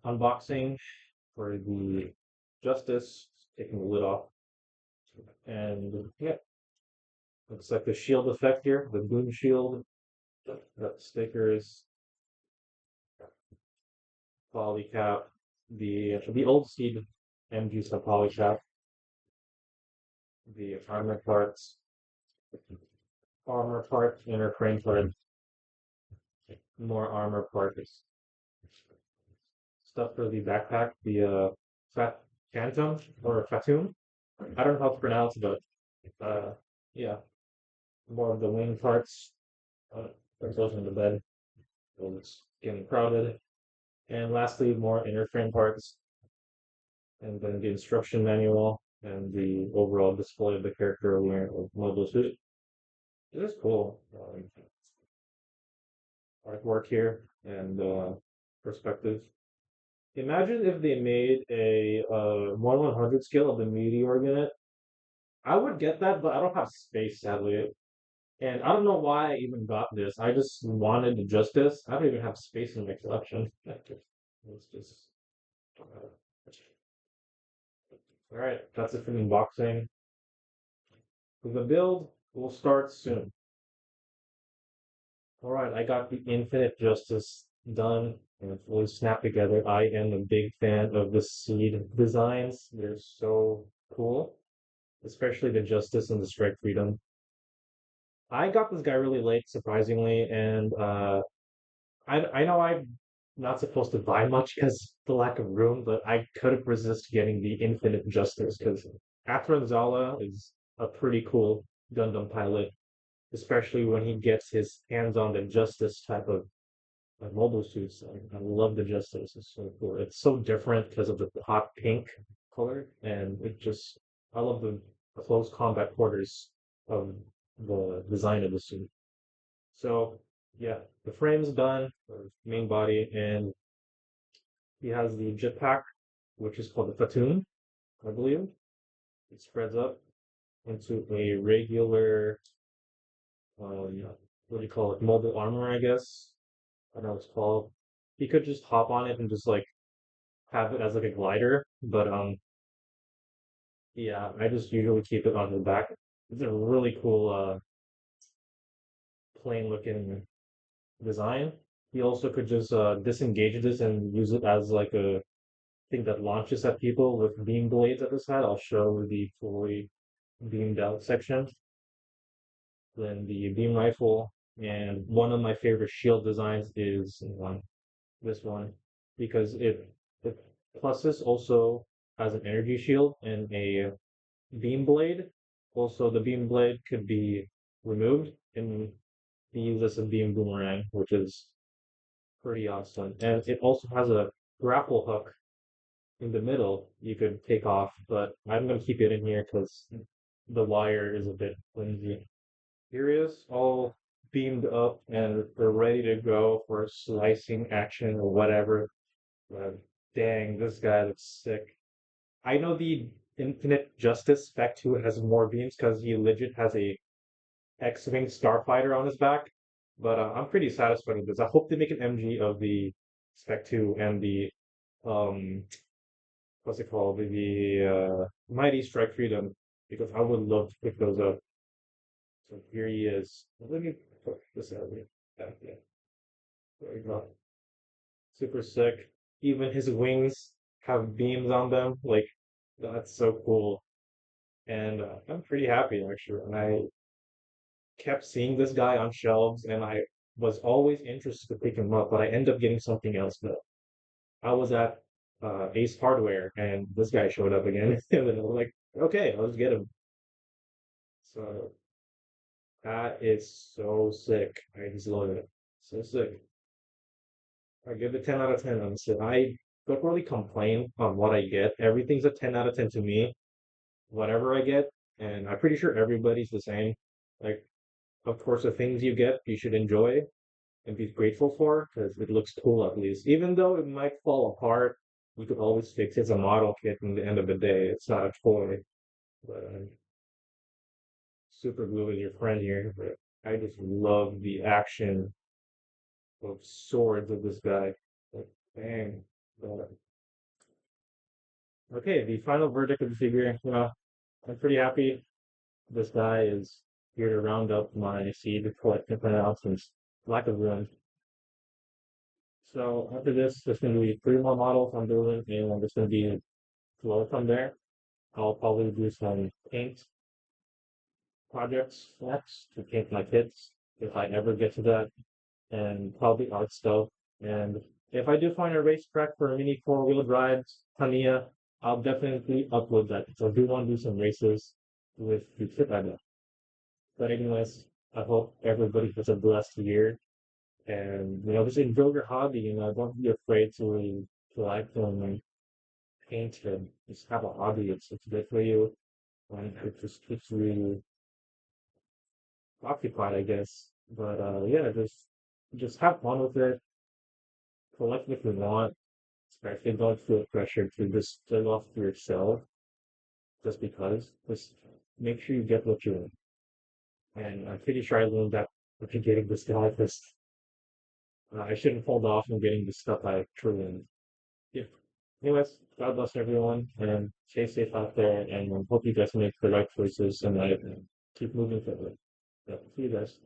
unboxing for the Justice, taking the lid off, and yeah, looks like the shield effect here, the boom shield. Got the stickers, polycap, the old seed MG sub polycap, the armor parts, inner frame part, more armor parts, stuff for the backpack, the fat phantom or fatum. I don't know how to pronounce it, but yeah, more of the wing parts. That goes in the bed. So it's getting crowded. And lastly, more inner frame parts, and then the instruction manual and the overall display of the character wearing a mobile suit. It is cool. Artwork here and perspective. Imagine if they made a 1/100 scale of the meteor unit. I would get that, but I don't have space, sadly. And I don't know why I even got this. I just wanted the Justice. I don't even have space in my collection. It's just. All right, that's it for the unboxing. The build will start soon. All right, I got the Infinite Justice done and fully snapped together. I am a big fan of the seed designs. They're so cool, especially the Justice and the Strike Freedom. I got this guy really late, surprisingly, and I know I'm not supposed to buy much because the lack of room, but I couldn't resist getting the Infinite Justice because Athrun Zala is a pretty cool Gundam pilot, especially when he gets his hands on the Justice type of mobile suits. I love the Justice. It's so cool. It's so different because of the hot pink color, and I love the close combat quarters of the design of the suit. So yeah, the frame's done, the main body, and he has the jetpack, which is called the Fatoon, I believe. It spreads up into a regular, what do you call it, mobile armor, I guess. I don't know what it's called. You could just hop on it and just like have it as like a glider, but yeah, I just usually keep it on the back. It's a really cool, plain looking design. You also could just disengage this and use it as like a thing that launches at people with beam blades at the side. I'll show the fully beamed out section. Then the beam rifle, and one of my favorite shield designs is this one because it pluses also has an energy shield and a beam blade. Also, the beam blade could be removed and be used as a beam boomerang, which is pretty awesome. And it also has a grapple hook in the middle you could take off, but I'm gonna keep it in here because the wire is a bit flimsy. Here is all beamed up and they're ready to go for slicing action or whatever. But dang, this guy looks sick. I know the Infinite Justice Spec 2 has more beams because he legit has a X-Wing Starfighter on his back. But I'm pretty satisfied with this. I hope they make an MG of the Spec 2 and the um what's it called? The Mighty Strike Freedom because I would love to pick those up. So here he is. Let me put this out here. Yeah, there we go. Super sick. Even his wings have beams on them. Like that's so cool. And I'm pretty happy actually. And I kept seeing this guy on shelves, and I was always interested to pick him up, but I ended up getting something else. But I was at Ace Hardware, and this guy showed up again, and then I was like, okay, I'll just get him. So that is so sick. I just love it. So sick. I give it 10 out of 10. Honestly, I don't really complain on what I get. Everything's a 10 out of 10 to me, whatever I get, and I'm pretty sure everybody's the same. Like, of course, the things you get, you should enjoy and be grateful for because it looks cool at least. Even though it might fall apart, you could always fix it. It's a model kit in the end of the day. It's not a toy. But super glue is your friend here. But I just love the action of swords of this guy. Like, bang. Uh, okay, the final verdict of the figure. I'm pretty happy. This guy is here to round up my seed to collect different else lack of room. So after this, there's going to be three more models I'm building, and I'm just going to be flow from there. I'll probably do some paint projects next to paint my kits if I ever get to that, and probably art stuff. And if I do find a racetrack for a mini four-wheel drives, Tamiya, I'll definitely upload that. So I do want to do some races with the kit I got. But anyways, I hope everybody has a blessed year. And just enjoy your hobby. Don't be afraid to like them and paint and just have a hobby. It's good for you, and it just keeps you occupied, I guess. But yeah, just have fun with it. Collect if you want. Especially don't feel pressure to just turn off to yourself just because. Just make sure you get what you want. And I'm pretty sure I learned that after getting this guy because I shouldn't hold off on getting the stuff I truly need. Yeah. Anyways, God bless everyone and stay safe out there. And hope you guys make the right choices and keep moving forward. Yeah, see you guys.